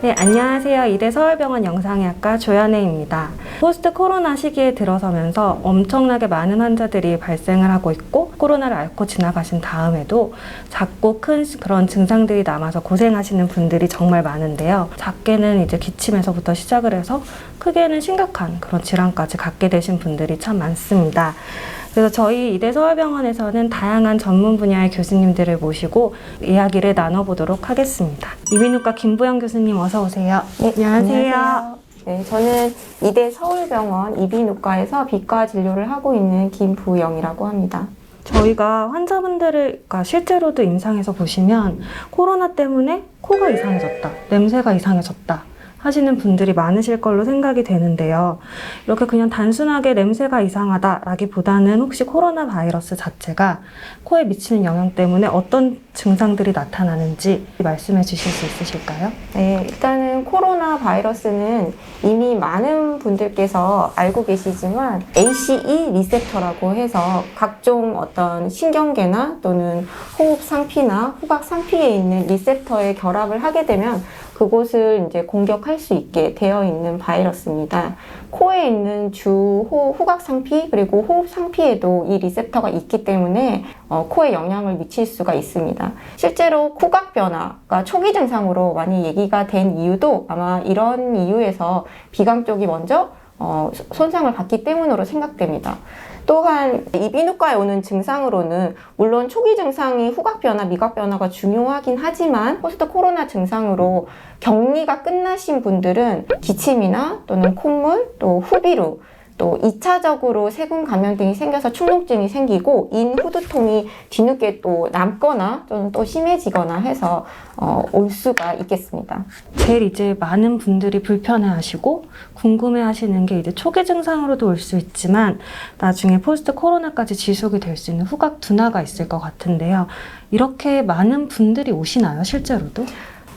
네, 안녕하세요. 이대 서울병원 영상의학과 조연혜입니다. 포스트 코로나 시기에 들어서면서 엄청나게 많은 환자들이 발생을 하고 있고 코로나를 앓고 지나가신 다음에도 작고 큰 그런 증상들이 남아서 고생하시는 분들이 정말 많은데요. 작게는 이제 기침에서부터 시작을 해서 크게는 심각한 그런 질환까지 갖게 되신 분들이 참 많습니다. 그래서 저희 이대 서울병원에서는 다양한 전문 분야의 교수님들을 모시고 이야기를 나눠보도록 하겠습니다. 이비인후과 김부영 교수님 어서 오세요. 네, 안녕하세요. 네, 저는 이대 서울병원 이비인후과에서 비과 진료를 하고 있는 김부영이라고 합니다. 저희가 환자분들을 실제로도 임상에서 보시면 코로나 때문에 코가 이상해졌다, 냄새가 이상해졌다 하시는 분들이 많으실 걸로 생각이 되는데요. 이렇게 그냥 단순하게 냄새가 이상하다라기보다는 혹시 코로나 바이러스 자체가 코에 미치는 영향 때문에 어떤 증상들이 나타나는지 말씀해 주실 수 있으실까요? 네, 일단은 코로나 바이러스는 이미 많은 분들께서 알고 계시지만 ACE 리셉터라고 해서 각종 어떤 신경계나 또는 호흡 상피나 후각 상피에 있는 리셉터에 결합을 하게 되면 그곳을 이제 공격할 수 있게 되어 있는 바이러스입니다. 코에 있는 후각 상피 그리고 호흡 상피에도 이 리셉터가 있기 때문에 코에 영향을 미칠 수가 있습니다. 실제로 후각 변화가 초기 증상으로 많이 얘기가 된 이유도 아마 이런 이유에서 비강 쪽이 먼저 손상을 받기 때문으로 생각됩니다. 또한 이비인후과에 오는 증상으로는 물론 초기 증상이 후각 변화, 미각 변화가 중요하긴 하지만 포스트 코로나 증상으로 격리가 끝나신 분들은 기침이나 또는 콧물, 또 후비루, 또 2차적으로 세균 감염 등이 생겨서 축농증이 생기고 인 후두통이 뒤늦게 또 남거나 또는 또 심해지거나 해서 올 수가 있겠습니다. 제일 이제 많은 분들이 불편해하시고 궁금해하시는 게 이제 초기 증상으로도 올 수 있지만 나중에 포스트 코로나까지 지속이 될 수 있는 후각 둔화가 있을 것 같은데요. 이렇게 많은 분들이 오시나요, 실제로도?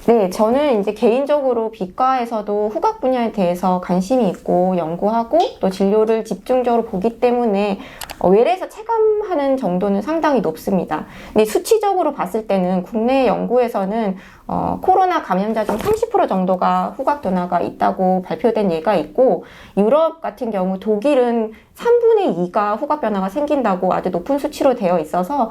네, 저는 이제 개인적으로 비과에서도 후각 분야에 대해서 관심이 있고 연구하고 또 진료를 집중적으로 보기 때문에 외래에서 체감하는 정도는 상당히 높습니다. 근데 수치적으로 봤을 때는 국내 연구에서는 코로나 감염자 중 30% 정도가 후각 둔화가 있다고 발표된 예가 있고 유럽 같은 경우 독일은 3분의 2가 후각 변화가 생긴다고 아주 높은 수치로 되어 있어서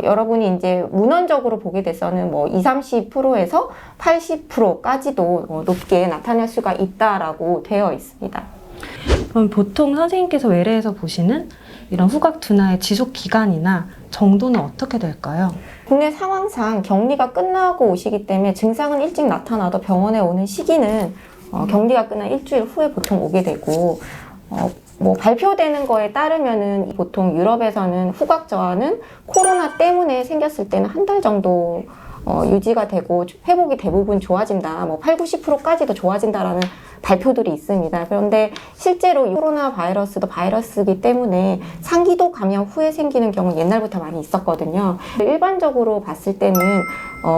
여러분이 이제 문헌적으로 보게 돼서는 뭐 20, 30%에서 80%까지도 높게 나타날 수가 있다라고 되어 있습니다. 그럼 보통 선생님께서 외래에서 보시는 이런 후각 둔화의 지속 기간이나 정도는 어떻게 될까요? 국내 상황상 격리가 끝나고 오시기 때문에 증상은 일찍 나타나도 병원에 오는 시기는 격리가 끝난 일주일 후에 보통 오게 되고 뭐 발표되는 거에 따르면은 보통 유럽에서는 후각 저하는 코로나 때문에 생겼을 때는 한 달 정도 유지가 되고 회복이 대부분 좋아진다, 뭐 8, 90%까지도 좋아진다라는 발표들이 있습니다. 그런데 실제로 코로나 바이러스도 바이러스이기 때문에 상기도 감염 후에 생기는 경우는 옛날부터 많이 있었거든요. 일반적으로 봤을 때는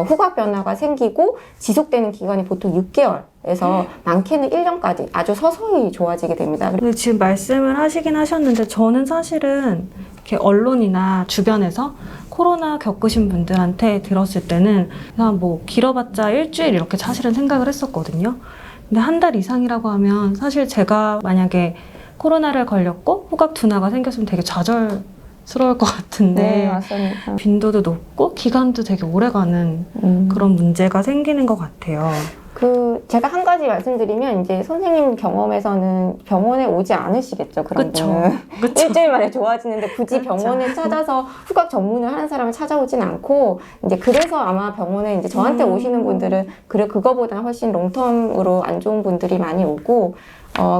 후각 변화가 생기고 지속되는 기간이 보통 6개월에서 많게는 1년까지 아주 서서히 좋아지게 됩니다. 근데 지금 말씀을 하시긴 하셨는데 저는 사실은 이렇게 언론이나 주변에서 코로나 겪으신 분들한테 들었을 때는 그냥 뭐 길어봤자 일주일 이렇게 사실은 생각을 했었거든요. 근데 한 달 이상이라고 하면 사실 제가 만약에 코로나를 걸렸고 후각 둔화가 생겼으면 되게 좌절스러울 것 같은데 네, 맞습니다. 빈도도 높고 기간도 되게 오래가는 그런 문제가 생기는 것 같아요. 제가 한 가지 말씀드리면 이제 선생님 경험에서는 병원에 오지 않으시겠죠, 그런 분은. 일주일 만에 좋아지는데 굳이 병원에 찾아서 후각 전문을 하는 사람을 찾아오진 않고 이제 그래서 아마 병원에 이제 저한테 오시는 분들은 그거보다 훨씬 롱텀으로 안 좋은 분들이 많이 오고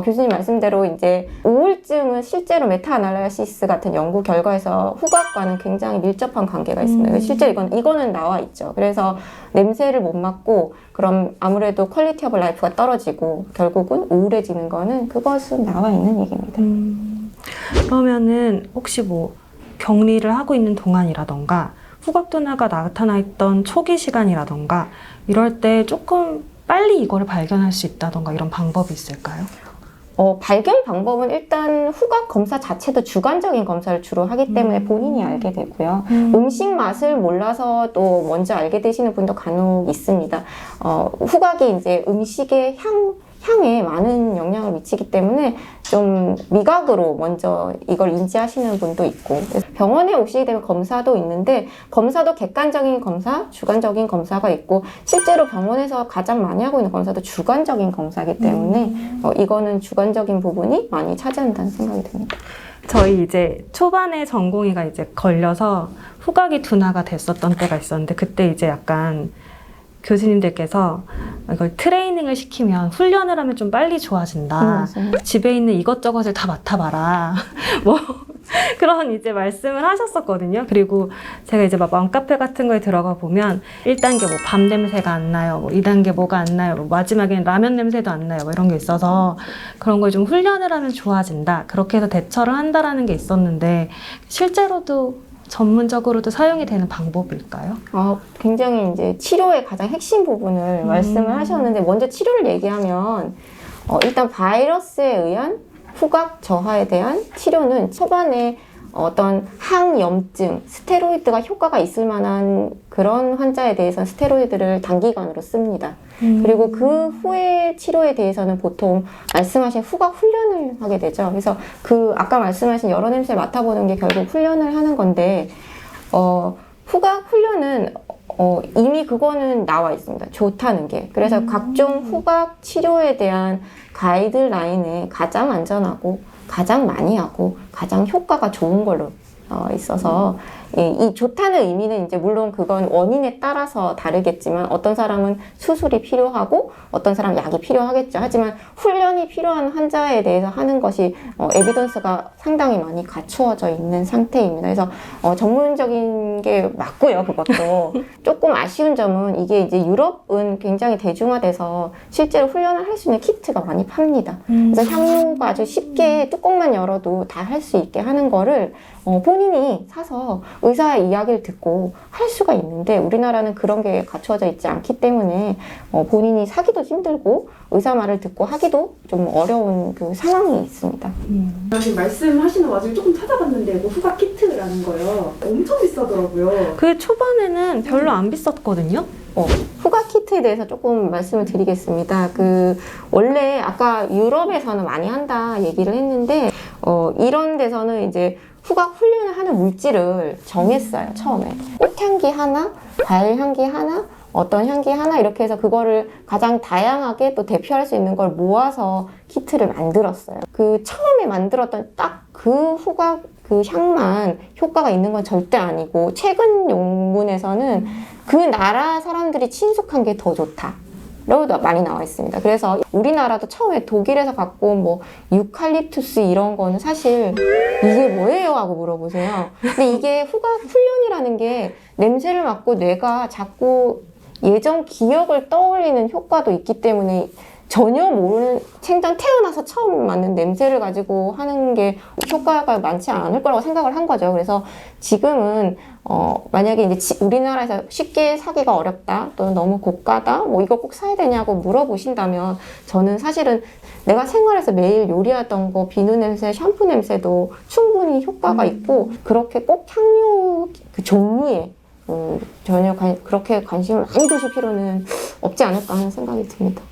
교수님 말씀대로 이제 우울증은 실제로 메타아날라시스 같은 연구 결과에서 후각과는 굉장히 밀접한 관계가 있습니다. 실제 이거는 나와 있죠. 그래서 냄새를 못 맡고 그럼 아무래도 퀄리티 오브 라이프가 떨어지고 결국은 우울해지는 거는 그것은 나와 있는 얘기입니다. 그러면은 혹시 뭐 격리를 하고 있는 동안이라던가 후각 둔화가 나타나 있던 초기 시간이라던가 이럴 때 조금 빨리 이거를 발견할 수 있다던가 이런 방법이 있을까요? 발견 방법은 일단 후각 검사 자체도 주관적인 검사를 주로 하기 때문에 본인이 알게 되고요. 음식 맛을 몰라서 또 먼저 알게 되시는 분도 간혹 있습니다. 후각이 이제 음식의 향에 많은 영향을 미치기 때문에 좀 미각으로 먼저 이걸 인지하시는 분도 있고, 병원에 오시게 되면 검사도 있는데 검사도 객관적인 검사, 주관적인 검사가 있고, 실제로 병원에서 가장 많이 하고 있는 검사도 주관적인 검사이기 때문에 이거는 주관적인 부분이 많이 차지한다는 생각이 듭니다. 저희 이제 초반에 전공의가 이제 걸려서 후각이 둔화가 됐었던 때가 있었는데, 그때 이제 약간 교수님들께서 이걸 트레이닝을 시키면, 훈련을 하면 좀 빨리 좋아진다. 맞아요. 집에 있는 이것저것을 다 맡아봐라. 뭐 그런 이제 말씀을 하셨었거든요. 그리고 제가 이제 막 맘카페 같은 거에 들어가 보면 1단계 뭐 밤 냄새가 안 나요. 뭐 2단계 뭐가 안 나요. 뭐 마지막에는 라면 냄새도 안 나요. 뭐 이런 게 있어서 그런 걸 좀 훈련을 하면 좋아진다. 그렇게 해서 대처를 한다라는 게 있었는데, 실제로도 전문적으로도 사용이 되는 방법일까요? 굉장히 이제 치료의 가장 핵심 부분을 말씀을 하셨는데, 먼저 치료를 얘기하면 일단 바이러스에 의한 후각 저하에 대한 치료는 초반에 어떤 항염증, 스테로이드가 효과가 있을 만한 그런 환자에 대해서는 스테로이드를 단기간으로 씁니다. 그리고 그 후에 치료에 대해서는 보통 말씀하신 후각 훈련을 하게 되죠. 그래서 그 아까 말씀하신 여러 냄새 맡아보는 게 결국 훈련을 하는 건데, 후각 훈련은 이미 그거는 나와 있습니다. 좋다는 게. 그래서 각종 후각 치료에 대한 가이드라인에 가장 안전하고 가장 많이 하고 가장 효과가 좋은 걸로 있어서, 이 좋다는 의미는 이제 물론 그건 원인에 따라서 다르겠지만, 어떤 사람은 수술이 필요하고 어떤 사람은 약이 필요하겠죠. 하지만 훈련이 필요한 환자에 대해서 하는 것이 에비던스가 상당히 많이 갖추어져 있는 상태입니다. 그래서 전문적인 게 맞고요. 그것도 조금 아쉬운 점은, 이게 이제 유럽은 굉장히 대중화돼서 실제로 훈련을 할 수 있는 키트가 많이 팝니다. 그래서 향료가 아주 쉽게 뚜껑만 열어도 다 할 수 있게 하는 거를 본인이 사서 의사의 이야기를 듣고 할 수가 있는데, 우리나라는 그런 게 갖추어져 있지 않기 때문에 본인이 사기도 힘들고 의사 말을 듣고 하기도 좀 어려운 그 상황이 있습니다. 지금 말씀하시는 와중에 조금 찾아봤는데, 뭐 후각 키트라는 거요. 엄청 비싸더라고요. 그게 초반에는 별로 안 비쌌거든요. 후각 키트에 대해서 조금 말씀을 드리겠습니다. 원래 아까 유럽에서는 많이 한다 얘기를 했는데, 이런 데서는 이제 후각 훈련을 하는 물질을 정했어요, 처음에. 꽃향기 하나, 과일 향기 하나, 어떤 향기 하나, 이렇게 해서 그거를 가장 다양하게 또 대표할 수 있는 걸 모아서 키트를 만들었어요. 처음에 만들었던 딱 그 후각 그 향만 효과가 있는 건 절대 아니고, 최근 논문에서는 그 나라 사람들이 친숙한 게 더 좋다 라고도 많이 나와 있습니다. 그래서 우리나라도 처음에 독일에서 갖고 온 뭐 유칼립투스 이런 거는 사실 이게 뭐예요? 하고 물어보세요. 근데 이게 후각 훈련이라는 게 냄새를 맡고 뇌가 자꾸 예전 기억을 떠올리는 효과도 있기 때문에, 전혀 모르는, 생전 태어나서 처음 맡는 냄새를 가지고 하는 게 효과가 많지 않을 거라고 생각을 한 거죠. 그래서 지금은 만약에 이제 우리나라에서 쉽게 사기가 어렵다, 또는 너무 고가다, 뭐 이거 꼭 사야 되냐고 물어보신다면, 저는 사실은 내가 생활에서 매일 요리하던 거 비누 냄새, 샴푸 냄새도 충분히 효과가 있고, 그렇게 꼭 향료 그 종류에 전혀 그렇게 관심을 많이 두실 필요는 없지 않을까 하는 생각이 듭니다.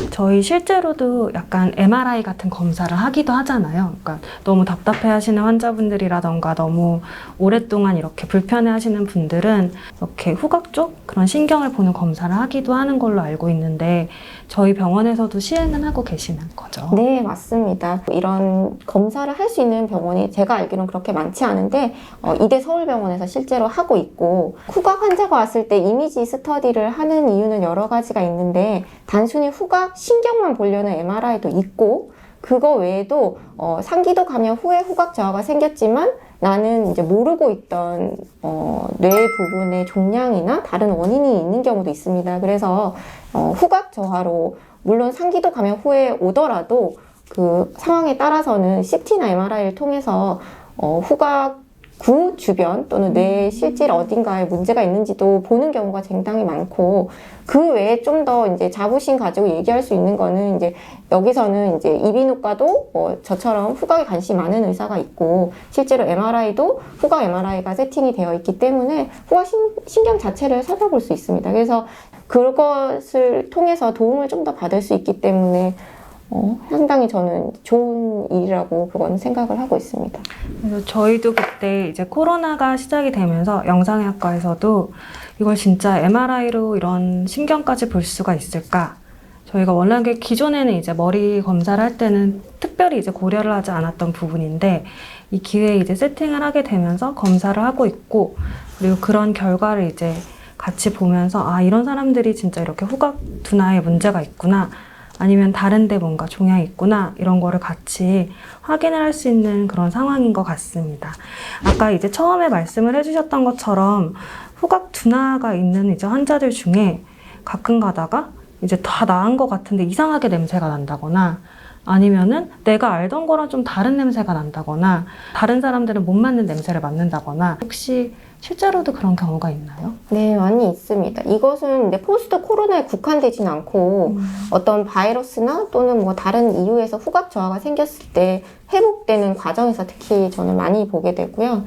저희 실제로도 약간 MRI 같은 검사를 하기도 하잖아요. 그러니까 너무 답답해 하시는 환자분들이라던가 너무 오랫동안 이렇게 불편해 하시는 분들은 이렇게 후각 쪽 그런 신경을 보는 검사를 하기도 하는 걸로 알고 있는데, 저희 병원에서도 시행은 하고 계시는 거죠? 네, 맞습니다. 이런 검사를 할 수 있는 병원이 제가 알기로는 그렇게 많지 않은데, 이대 서울병원에서 실제로 하고 있고, 후각 환자가 왔을 때 이미지 스터디를 하는 이유는 여러 가지가 있는데, 단순히 후각 신경만 보려는 MRI도 있고, 그거 외에도 상기도 감염 후에 후각 저하가 생겼지만 나는 이제 모르고 있던 뇌 부분의 종양이나 다른 원인이 있는 경우도 있습니다. 그래서 후각 저하로, 물론 상기도 감염 후에 오더라도 그 상황에 따라서는 CT나 MRI를 통해서 후각 구 주변 또는 뇌 실질 어딘가에 문제가 있는지도 보는 경우가 굉장히 많고, 그 외에 좀 더 이제 자부심 가지고 얘기할 수 있는 거는 이제 여기서는 이제 이비인후과도 뭐 저처럼 후각에 관심이 많은 의사가 있고, 실제로 MRI도 후각 MRI가 세팅이 되어 있기 때문에 후각 신경 자체를 살펴볼 수 있습니다. 그래서 그것을 통해서 도움을 좀 더 받을 수 있기 때문에 상당히 저는 좋은 일이라고 그건 생각을 하고 있습니다. 그래서 저희도 그때 이제 코로나가 시작이 되면서 영상의학과에서도 이걸 진짜 MRI로 이런 신경까지 볼 수가 있을까? 저희가 워낙에 기존에는 이제 머리 검사를 할 때는 특별히 이제 고려를 하지 않았던 부분인데, 이 기회에 이제 세팅을 하게 되면서 검사를 하고 있고, 그리고 그런 결과를 이제 같이 보면서 아, 이런 사람들이 진짜 이렇게 후각 둔화에 문제가 있구나, 아니면 다른 데 뭔가 종양이 있구나, 이런 거를 같이 확인을 할 수 있는 그런 상황인 것 같습니다. 아까 이제 처음에 말씀을 해주셨던 것처럼 후각 둔화가 있는 이제 환자들 중에 가끔 가다가 이제 다 나은 것 같은데 이상하게 냄새가 난다거나, 아니면은 내가 알던 거랑 좀 다른 냄새가 난다거나, 다른 사람들은 못 맡는 냄새를 맡는다거나, 혹시 실제로도 그런 경우가 있나요? 네, 많이 있습니다. 이것은 이제 포스트 코로나에 국한되진 않고 어떤 바이러스나 또는 뭐 다른 이유에서 후각 저하가 생겼을 때 회복되는 과정에서 특히 저는 많이 보게 되고요.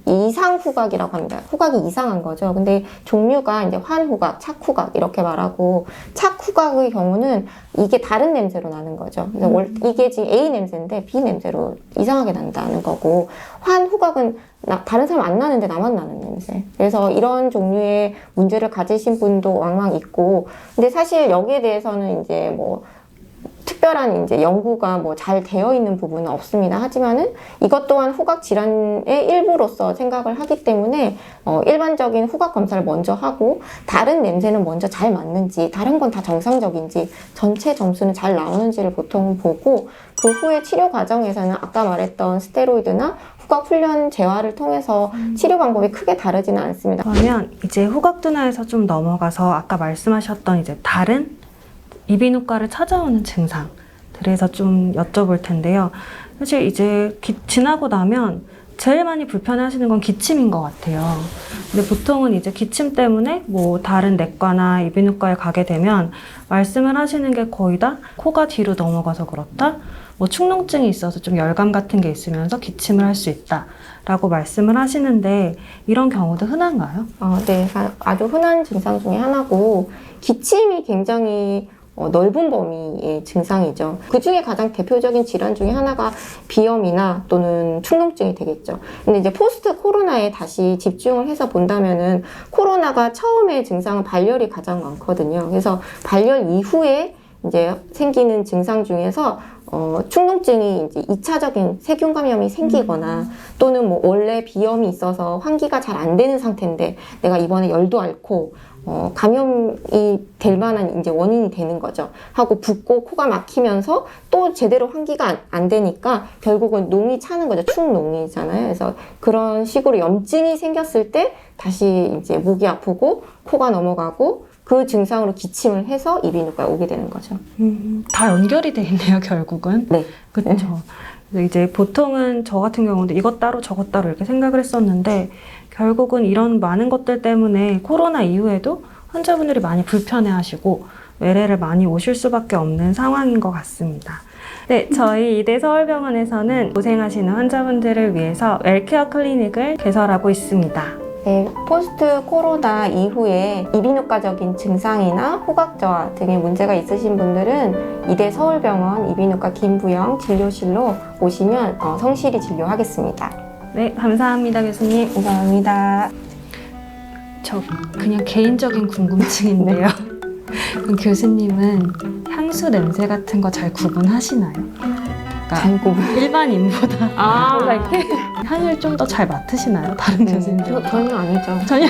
이상 후각이라고 합니다. 후각이 이상한 거죠. 근데 종류가 이제 환후각, 착후각 이렇게 말하고, 착후각의 경우는 이게 다른 냄새로 나는 거죠. 그래서 이게 지금 A 냄새인데 B 냄새로 이상하게 난다는 거고, 환후각은 다른 사람 안 나는데 나만 나는 냄새. 그래서 이런 종류의 문제를 가지신 분도 왕왕 있고, 근데 사실 여기에 대해서는 이제 뭐 특별한 이제 연구가 뭐 잘 되어 있는 부분은 없습니다. 하지만은 이것 또한 후각 질환의 일부로서 생각을 하기 때문에 일반적인 후각 검사를 먼저 하고, 다른 냄새는 먼저 잘 맞는지, 다른 건 다 정상적인지, 전체 점수는 잘 나오는지를 보통 보고, 그 후에 치료 과정에서는 아까 말했던 스테로이드나 후각 훈련 재활을 통해서 치료 방법이 크게 다르지는 않습니다. 그러면 이제 후각 둔화에서 좀 넘어가서 아까 말씀하셨던 이제 다른 이비인후과를 찾아오는 증상들에서 좀 여쭤볼 텐데요. 사실 이제 지나고 나면 제일 많이 불편해하시는 건 기침인 것 같아요. 근데 보통은 이제 기침 때문에 뭐 다른 내과나 이비인후과에 가게 되면 말씀을 하시는 게 거의 다 코가 뒤로 넘어가서 그렇다, 뭐 축농증이 있어서 좀 열감 같은 게 있으면서 기침을 할 수 있다 라고 말씀을 하시는데, 이런 경우도 흔한가요? 네, 아주 흔한 증상 중에 하나고, 기침이 굉장히 넓은 범위의 증상이죠. 그 중에 가장 대표적인 질환 중에 하나가 비염이나 또는 축농증이 되겠죠. 근데 이제 포스트 코로나에 다시 집중을 해서 본다면은, 코로나가 처음에 증상은 발열이 가장 많거든요. 그래서 발열 이후에 이제 생기는 증상 중에서 축농증이 이제 2차적인 세균 감염이 생기거나, 또는 뭐 원래 비염이 있어서 환기가 잘 안 되는 상태인데 내가 이번에 열도 앓고 감염이 될 만한 이제 원인이 되는 거죠. 하고 붓고 코가 막히면서 또 제대로 환기가 안 되니까 결국은 농이 차는 거죠. 축농이잖아요. 그래서 그런 식으로 염증이 생겼을 때 다시 이제 목이 아프고 코가 넘어가고, 그 증상으로 기침을 해서 이비인후과에 오게 되는 거죠. 다 연결이 돼 있네요, 결국은. 네. 그렇죠. 이제 보통은 저 같은 경우도 이것 따로 저것 따로 이렇게 생각을 했었는데, 결국은 이런 많은 것들 때문에 코로나 이후에도 환자분들이 많이 불편해하시고 외래를 많이 오실 수밖에 없는 상황인 것 같습니다. 네, 저희 이대 서울병원에서는 고생하시는 환자분들을 위해서 웰케어 클리닉을 개설하고 있습니다. 네, 포스트 코로나 이후에 이비인후과적인 증상이나 후각 저하 등의 문제가 있으신 분들은 이대 서울병원 이비인후과 김부영 진료실로 오시면 성실히 진료하겠습니다. 네, 감사합니다, 교수님. 감사합니다. 저 그냥 개인적인 궁금증인데요. 그럼 교수님은 향수 냄새 같은 거 잘 구분하시나요? 잘 구분. 일반인보다 뭔가 이렇게 향을 좀 더 잘 맡으시나요? 다른 교수님들? 전혀 아니죠. 전혀.